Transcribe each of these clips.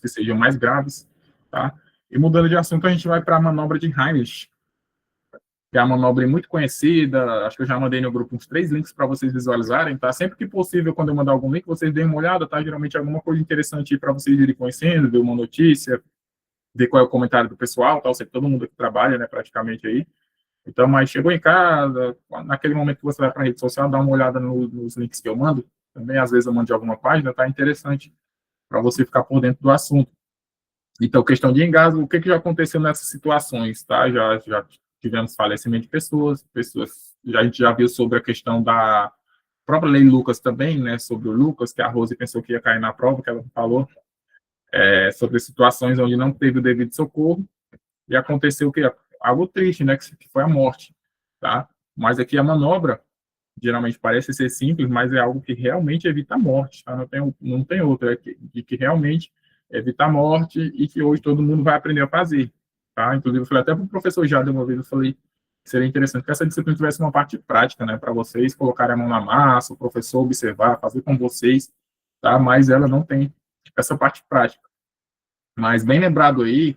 que sejam mais graves, tá? E mudando de assunto, a gente vai para a manobra de Heimlich, que é uma manobra muito conhecida. Acho que eu já mandei no grupo uns 3 links para vocês visualizarem, tá? Sempre que possível, quando eu mandar algum link, vocês deem uma olhada, tá? Geralmente é alguma coisa interessante para vocês irem conhecendo, ver uma notícia, ver qual é o comentário do pessoal, tá? Eu sei que todo mundo que trabalha, né, praticamente aí. Então, mas chegou em casa, naquele momento que você vai para a rede social, dá uma olhada nos links que eu mando. Também, às vezes, eu mando de alguma página, tá? Interessante para você ficar por dentro do assunto. Então, questão de engasgo, o que já aconteceu nessas situações, tá? Já tivemos falecimento de pessoas, a gente já viu sobre a questão da própria lei Lucas também, né? Sobre o Lucas, que a Rose pensou que ia cair na prova, que ela falou, sobre situações onde não teve o devido socorro, e aconteceu o quê? Algo triste, né? Que foi a morte, tá? Mas aqui a manobra, geralmente parece ser simples, mas é algo que realmente evita a morte, tá? Não tem outra, que realmente evita a morte e que hoje todo mundo vai aprender a fazer, tá? Inclusive, eu falei até para o professor Jade uma vez, eu falei que seria interessante que essa disciplina tivesse uma parte prática, né? Para vocês colocarem a mão na massa, o professor observar, fazer com vocês, tá? Mas ela não tem essa parte prática. Mas bem lembrado aí,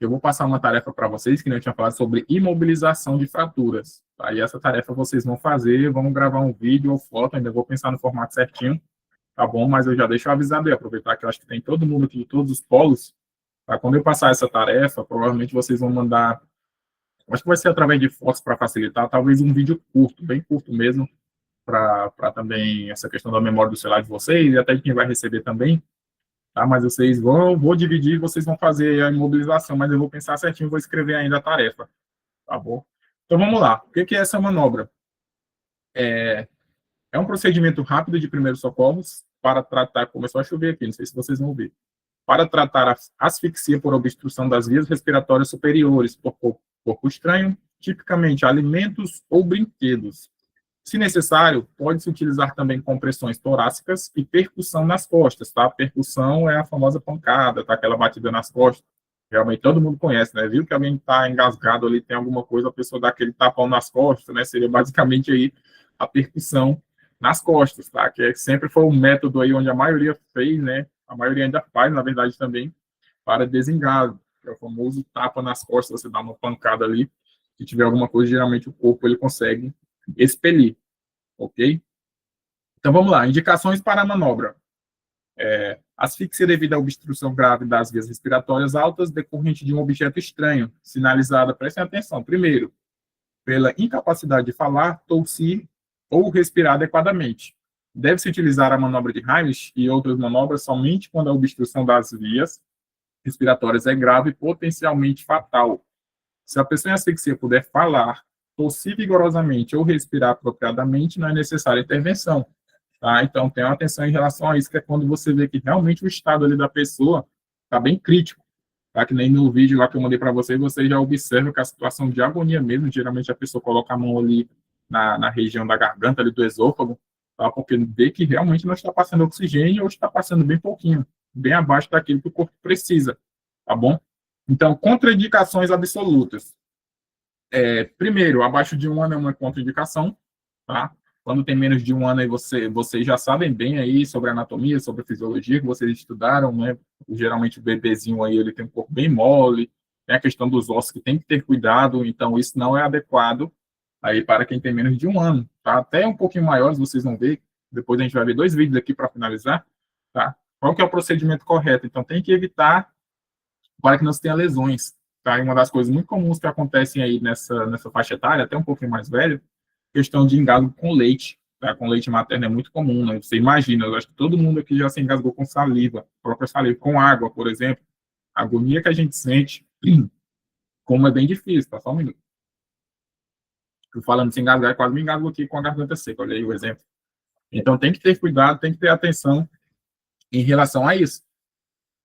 eu vou passar uma tarefa para vocês, que eu tinha falado sobre imobilização de fraturas. Tá? E essa tarefa vocês vão fazer, vão gravar um vídeo ou foto, ainda vou pensar no formato certinho, tá bom? Mas eu já deixo avisado aí, aproveitar que eu acho que tem todo mundo aqui de todos os polos. Tá? Quando eu passar essa tarefa, provavelmente vocês vão mandar, acho que vai ser através de fotos para facilitar, talvez um vídeo curto, bem curto mesmo, para também essa questão da memória do celular de vocês, e até de quem vai receber também. Tá? Mas vocês vou dividir, vocês vão fazer a imobilização, mas eu vou pensar certinho, vou escrever ainda a tarefa, tá bom? Então vamos lá. O que é essa manobra? É um procedimento rápido de primeiros socorros para tratar, começou a chover aqui, não sei se vocês vão ver, para tratar a asfixia por obstrução das vias respiratórias superiores por corpo estranho, tipicamente alimentos ou brinquedos. Se necessário, pode-se utilizar também compressões torácicas e percussão nas costas, tá? Percussão é a famosa pancada, tá? Aquela batida nas costas. Realmente todo mundo conhece, né? Viu que alguém está engasgado ali, tem alguma coisa, a pessoa dá aquele tapão nas costas, né? Seria basicamente aí a percussão nas costas, tá? Que sempre foi um método aí onde a maioria fez, né? A maioria ainda faz, na verdade, também, para desengasgo, que é o famoso tapa nas costas, você dá uma pancada ali, se tiver alguma coisa, geralmente o corpo ele consegue expelir, ok? Então vamos lá, indicações para a manobra. Asfixia devido à obstrução grave das vias respiratórias altas decorrente de um objeto estranho, sinalizada, prestem atenção, primeiro, pela incapacidade de falar, tossir ou respirar adequadamente. Deve-se utilizar a manobra de Heimlich e outras manobras somente quando a obstrução das vias respiratórias é grave e potencialmente fatal. Se a pessoa em asfixia puder falar, tossir vigorosamente ou respirar apropriadamente, não é necessária intervenção. Tá? Então, tenha atenção em relação a isso, que é quando você vê que realmente o estado ali da pessoa está bem crítico. Tá? Que nem no vídeo lá que eu mandei para vocês, você já observa que a situação de agonia mesmo, geralmente a pessoa coloca a mão ali na região da garganta, ali do esôfago, tá? Porque vê que realmente não está passando oxigênio ou está passando bem pouquinho, bem abaixo daquilo que o corpo precisa, tá bom? Então, contraindicações absolutas. Primeiro, abaixo de 1 ano é uma contraindicação, tá? Quando tem menos de 1 ano, aí vocês já sabem bem aí sobre anatomia, sobre fisiologia, que vocês estudaram, né? Geralmente o bebezinho aí, ele tem um corpo bem mole, tem a questão dos ossos que tem que ter cuidado, então isso não é adequado aí para quem tem menos de 1 ano, tá? Até um pouquinho maiores, vocês vão ver, depois a gente vai ver 2 vídeos aqui para finalizar, tá? Qual que é o procedimento correto? Então tem que evitar para que não se tenha lesões, tá? E uma das coisas muito comuns que acontecem aí nessa faixa etária, até um pouquinho mais velho, questão de engasgo com leite, tá? Com leite materno é muito comum, né? Você imagina, eu acho que todo mundo aqui já se engasgou com saliva, própria saliva, com água, por exemplo. A agonia que a gente sente, como é bem difícil, tá? Só um minuto. Eu falando de se engasgar, quase me engasgo aqui com a garganta seca, olha aí o exemplo. Então tem que ter cuidado, tem que ter atenção em relação a isso,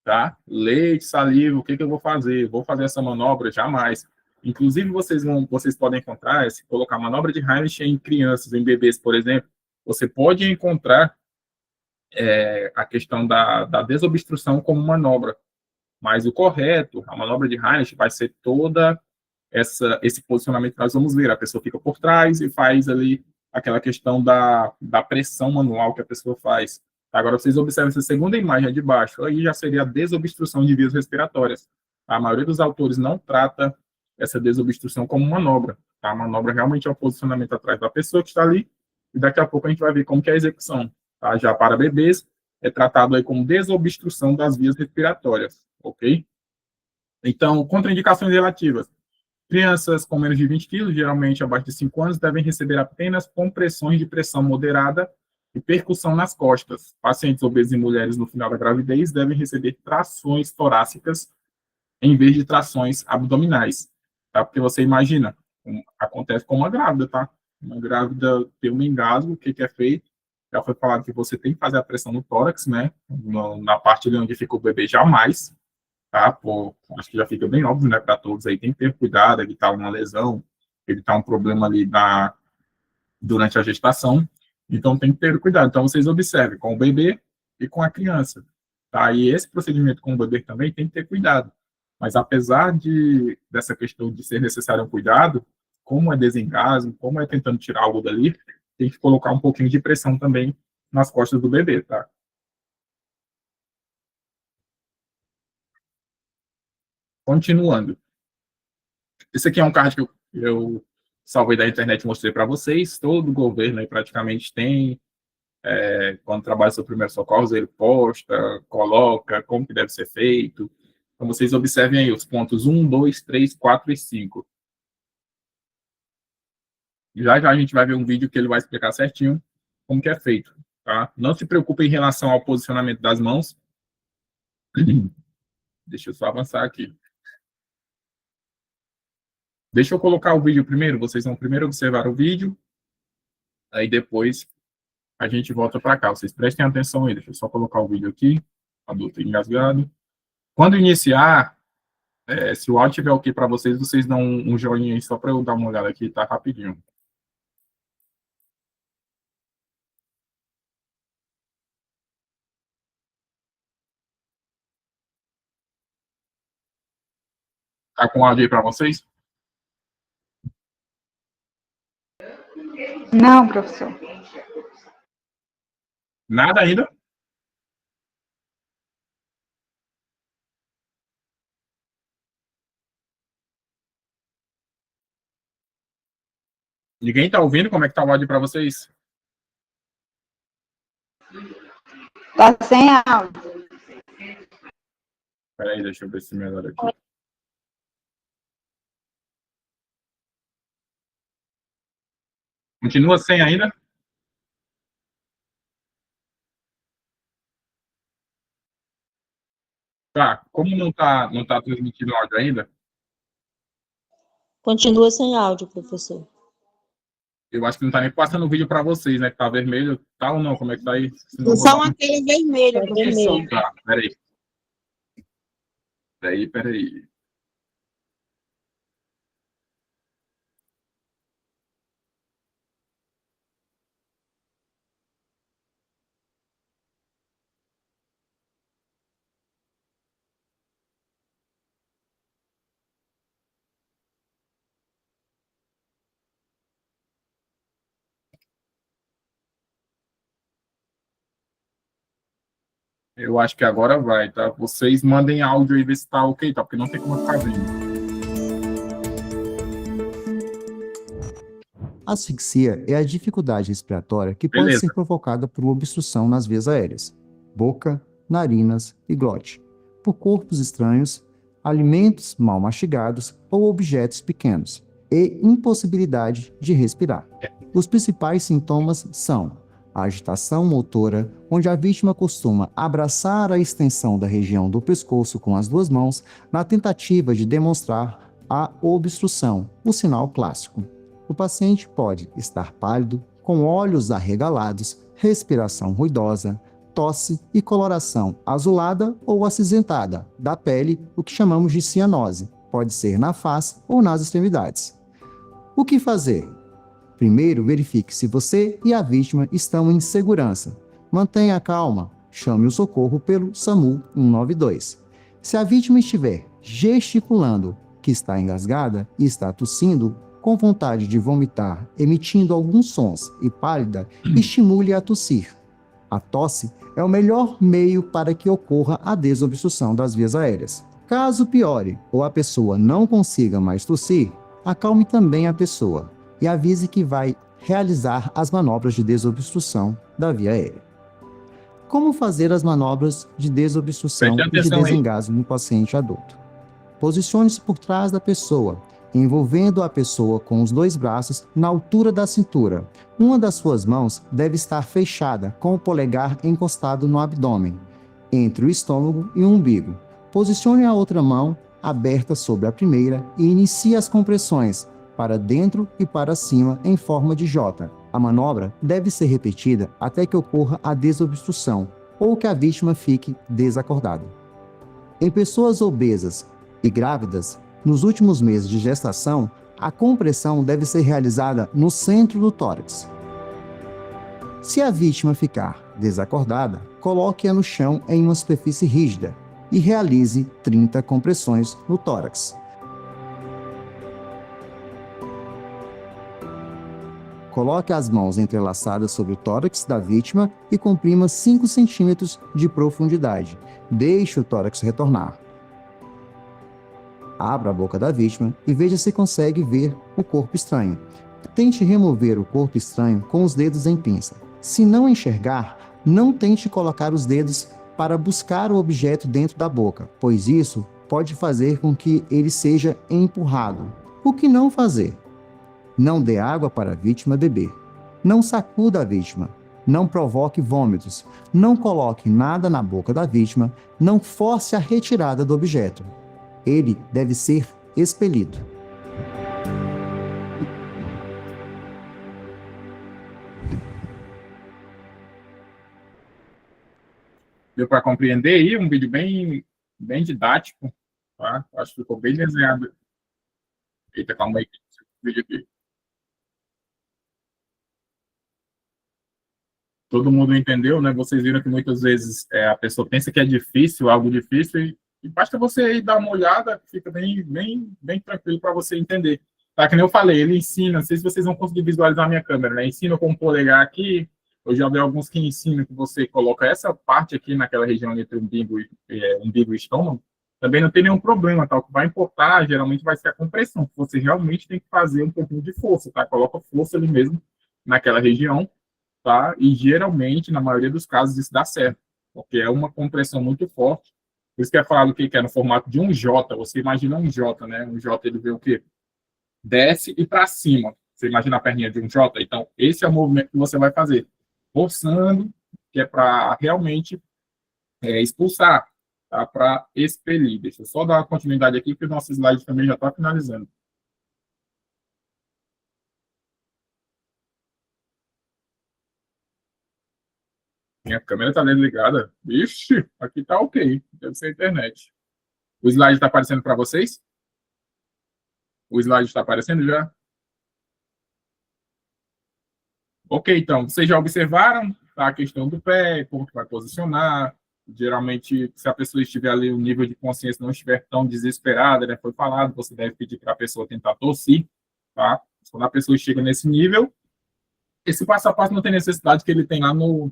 tá? Leite, saliva, o que eu vou fazer? Vou fazer essa manobra? Jamais. Inclusive, vocês podem encontrar, se colocar manobra de Heimlich em crianças, em bebês, por exemplo, você pode encontrar a questão da desobstrução como manobra, mas o correto, a manobra de Heimlich vai ser toda esse posicionamento que nós vamos ver, a pessoa fica por trás e faz ali aquela questão da pressão manual que a pessoa faz, Agora, vocês observam essa segunda imagem de baixo, aí já seria a desobstrução de vias respiratórias. A maioria dos autores não trata essa desobstrução como manobra. Tá? A manobra realmente é o posicionamento atrás da pessoa que está ali, e daqui a pouco a gente vai ver como que é a execução. Tá? Já para bebês, é tratado aí como desobstrução das vias respiratórias, ok? Então, contraindicações relativas. Crianças com menos de 20 quilos, geralmente abaixo de 5 anos, devem receber apenas compressões de pressão moderada e percussão nas costas. Pacientes obesos e mulheres no final da gravidez devem receber trações torácicas em vez de trações abdominais, tá? Porque você imagina, acontece com uma grávida, tá? Uma grávida tem um engasgo, o que que é feito? Já foi falado que você tem que fazer a pressão no tórax, né? Na parte ali onde fica o bebê, jamais, tá? Pô, acho que já fica bem óbvio, né, para todos aí, tem que ter cuidado, evitar uma lesão, evitar um problema ali durante a gestação, então tem que ter cuidado. Então, vocês observem com o bebê e com a criança, tá? E esse procedimento com o bebê também tem que ter cuidado, mas apesar dessa questão de ser necessário um cuidado, como é desengasgo, como é tentando tirar algo dali, tem que colocar um pouquinho de pressão também nas costas do bebê, tá? Continuando. Esse aqui é um card que eu salvei da internet e mostrei para vocês. Todo governo aí praticamente tem. Quando trabalha sobre primeiros socorros, ele posta, coloca como que deve ser feito. Então, vocês observem aí os pontos 1, 2, 3, 4 e 5. Já já a gente vai ver um vídeo que ele vai explicar certinho como que é feito. Tá? Não se preocupe em relação ao posicionamento das mãos. Deixa eu só avançar aqui. Deixa eu colocar o vídeo primeiro, vocês vão primeiro observar o vídeo, aí depois a gente volta para cá. Vocês prestem atenção aí, deixa eu só colocar o vídeo aqui, adulto engasgado. Quando iniciar, se o áudio estiver ok para vocês, vocês dão um joinha aí só para eu dar uma olhada aqui, tá rapidinho. Tá com áudio aí para vocês? Não, professor. Nada ainda? Ninguém está ouvindo? Como é que tá o áudio para vocês? Tá sem áudio. Espera aí, deixa eu ver se melhora aqui. Continua sem ainda? Tá, como não tá transmitindo áudio ainda, Continua sem áudio, professor. eu acho que não tá nem passando o vídeo para vocês, né? Que tá vermelho, tá ou não? Como é que tá aí? Senão eu vou Só dar uma tela vermelha, Tá professor. vermelho. Tá, peraí. Peraí. Eu acho que agora vai, tá? Vocês mandem áudio aí, ver se tá ok, tá? Porque não tem como ficar vendo. Asfixia é a dificuldade respiratória que pode Beleza. ser provocada por uma obstrução nas vias aéreas, boca, narinas e glote, por corpos estranhos, alimentos mal mastigados ou objetos pequenos, e impossibilidade de respirar. Os principais sintomas são a agitação motora, onde a vítima costuma abraçar a extensão da região do pescoço com as duas mãos na tentativa de demonstrar a obstrução, o sinal clássico. O paciente pode estar pálido, com olhos arregalados, respiração ruidosa, tosse e coloração azulada ou acinzentada da pele, o que chamamos de cianose. Pode ser na face ou nas extremidades. O que fazer? Primeiro, verifique se você e a vítima estão em segurança. Mantenha a calma. Chame o socorro pelo SAMU 192. Se a vítima estiver gesticulando, que está engasgada e está tossindo, com vontade de vomitar, emitindo alguns sons e pálida, estimule a tossir. A tosse é o melhor meio para que ocorra a desobstrução das vias aéreas. Caso piore ou a pessoa não consiga mais tossir, acalme também a pessoa e avise que vai realizar as manobras de desobstrução da via aérea. Como fazer as manobras de desobstrução e de desengasgo no paciente adulto? Posicione-se por trás da pessoa, envolvendo a pessoa com os 2 braços na altura da cintura. Uma das suas mãos deve estar fechada, com o polegar encostado no abdômen, entre o estômago e o umbigo. Posicione a outra mão aberta sobre a primeira e inicie as compressões para dentro e para cima em forma de J. A manobra deve ser repetida até que ocorra a desobstrução ou que a vítima fique desacordada. Em pessoas obesas e grávidas, nos últimos meses de gestação, a compressão deve ser realizada no centro do tórax. Se a vítima ficar desacordada, coloque-a no chão em uma superfície rígida e realize 30 compressões no tórax. Coloque as mãos entrelaçadas sobre o tórax da vítima e comprima 5 centímetros de profundidade. Deixe o tórax retornar. Abra a boca da vítima e veja se consegue ver o corpo estranho. Tente remover o corpo estranho com os dedos em pinça. Se não enxergar, não tente colocar os dedos para buscar o objeto dentro da boca, pois isso pode fazer com que ele seja empurrado. O que não fazer? Não dê água para a vítima beber. Não sacuda a vítima. Não provoque vômitos. Não coloque nada na boca da vítima. Não force a retirada do objeto. Ele deve ser expelido. Deu para compreender aí? Um vídeo bem didático, tá? Acho que ficou bem desenhado. Eita, calma aí, esse vídeo aqui. Todo mundo entendeu, né? Vocês viram que muitas vezes a pessoa pensa que é difícil, algo difícil, e basta você ir dar uma olhada, fica bem tranquilo para você entender. Tá? Que nem eu falei, ele ensina, não sei se vocês vão conseguir visualizar a minha câmera, né? Ensina com o polegar aqui. Eu já vi alguns que ensinam que você coloca essa parte aqui naquela região entre o umbigo e estômago. Também não tem nenhum problema, tá? O que vai importar, geralmente, vai ser a compressão. Você realmente tem que fazer um pouquinho de força, tá? Coloca força ali mesmo, naquela região, tá? E, geralmente, na maioria dos casos, isso dá certo, porque é uma compressão muito forte. Por isso que é falado que é no formato de um J. Você imagina um J, né? Um J, ele vê o quê? Desce e para cima. Você imagina a perninha de um J? Então, esse é o movimento que você vai fazer. Forçando, que é para realmente expulsar, tá? Para expelir. Deixa eu só dar uma continuidade aqui, porque o nosso slide também já está finalizando. Minha câmera está desligada. Ixi, aqui está ok. Deve ser a internet. O slide está aparecendo para vocês? O slide está aparecendo já? Ok, então, vocês já observaram, tá, a questão do pé, como que vai posicionar. Geralmente, se a pessoa estiver ali, o nível de consciência não estiver tão desesperada, né, foi falado, você deve pedir para a pessoa tentar tossir, tá? Quando a pessoa chega nesse nível, esse passo a passo não tem necessidade que ele tem lá no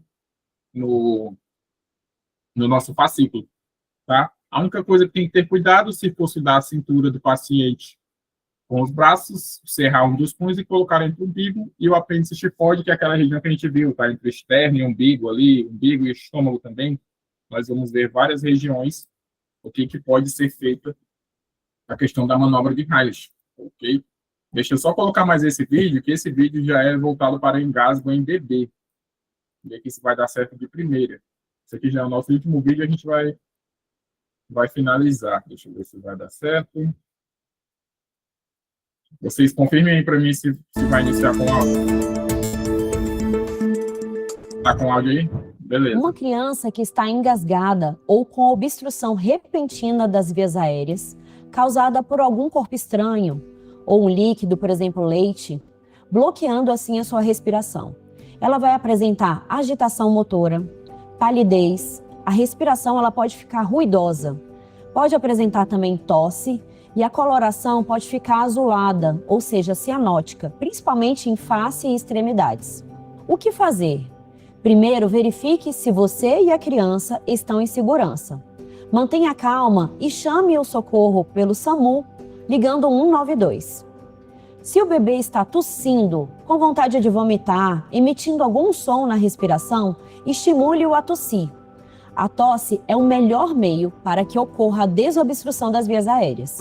nosso fascículo, tá? A única coisa que tem que ter cuidado, se fosse dar a cintura do paciente com os braços, cerrar um dos punhos e colocar entre o umbigo e o apêndice xifoide, que é aquela região que a gente viu, tá? Entre o externo e o umbigo ali, umbigo e estômago também. Nós vamos ver várias regiões, o que pode ser feita a questão da manobra de Rayleigh, ok? Deixa eu só colocar mais esse vídeo, que esse vídeo já é voltado para engasgo em bebê. Ver aqui se vai dar certo de primeira. Esse aqui já é o nosso último vídeo, a gente vai finalizar. Deixa eu ver se vai dar certo. Vocês confirmem aí para mim se vai iniciar com áudio. Tá com áudio aí? Beleza. Uma criança que está engasgada ou com obstrução repentina das vias aéreas, causada por algum corpo estranho, ou um líquido, por exemplo, leite, bloqueando assim a sua respiração. Ela vai apresentar agitação motora, palidez, a respiração ela pode ficar ruidosa, pode apresentar também tosse, e a coloração pode ficar azulada, ou seja, cianótica, principalmente em face e extremidades. O que fazer? Primeiro, verifique se você e a criança estão em segurança. Mantenha calma e chame o socorro pelo SAMU, ligando 192. Se o bebê está tossindo, com vontade de vomitar, emitindo algum som na respiração, estimule-o a tossir. A tosse é o melhor meio para que ocorra a desobstrução das vias aéreas.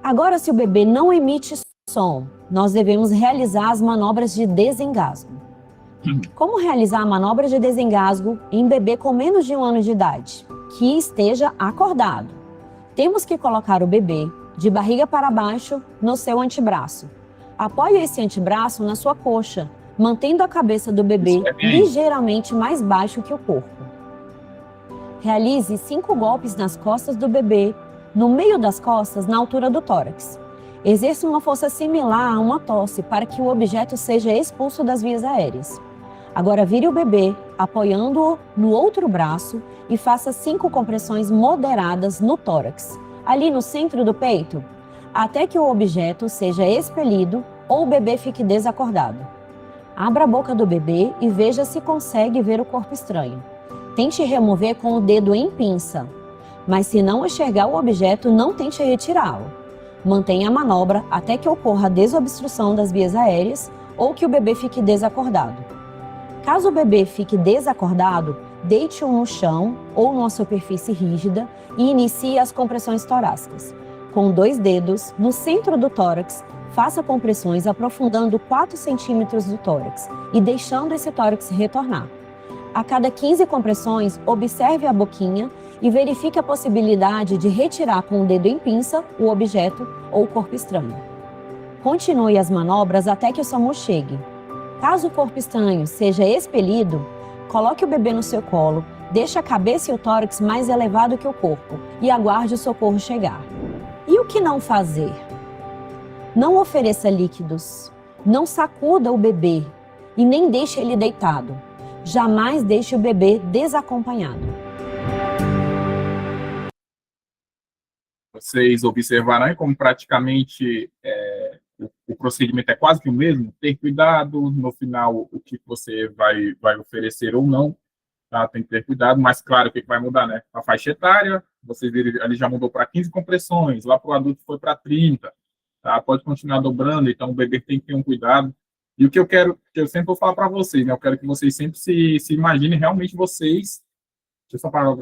Agora, se o bebê não emite som, nós devemos realizar as manobras de desengasgo. Como realizar a manobra de desengasgo em bebê com menos de 1 ano de idade, que esteja acordado? Temos que colocar o bebê de barriga para baixo no seu antebraço. Apoie esse antebraço na sua coxa, mantendo a cabeça do bebê ligeiramente mais baixo que o corpo. Realize 5 golpes nas costas do bebê, no meio das costas, na altura do tórax. Exerça uma força similar a uma tosse para que o objeto seja expulso das vias aéreas. Agora vire o bebê, apoiando-o no outro braço e faça 5 compressões moderadas no tórax, ali no centro do peito, até que o objeto seja expelido ou o bebê fique desacordado. Abra a boca do bebê e veja se consegue ver o corpo estranho. Tente remover com o dedo em pinça, mas se não enxergar o objeto, não tente retirá-lo. Mantenha a manobra até que ocorra a desobstrução das vias aéreas ou que o bebê fique desacordado. Caso o bebê fique desacordado, deite-o no chão ou numa superfície rígida e inicie as compressões torácicas. Com 2 dedos, no centro do tórax, faça compressões aprofundando 4 centímetros do tórax e deixando esse tórax retornar. A cada 15 compressões, observe a boquinha e verifique a possibilidade de retirar com o dedo em pinça o objeto ou o corpo estranho. Continue as manobras até que o SAMU chegue. Caso o corpo estranho seja expelido, coloque o bebê no seu colo, deixe a cabeça e o tórax mais elevado que o corpo e aguarde o socorro chegar. E o que não fazer? Não ofereça líquidos, não sacuda o bebê e nem deixe ele deitado. Jamais deixe o bebê desacompanhado. Vocês observarão como praticamente o procedimento é quase que o mesmo. Ter cuidado no final o que você vai oferecer ou não, tá? Tem que ter cuidado, mas claro, o que vai mudar, né? A faixa etária, vocês viram, ali já mudou para 15 compressões, lá para o adulto foi para 30, tá? Pode continuar dobrando, então o bebê tem que ter um cuidado. E o que eu sempre vou falar para vocês, né? Eu quero que vocês sempre se imaginem realmente vocês. Deixa eu só parar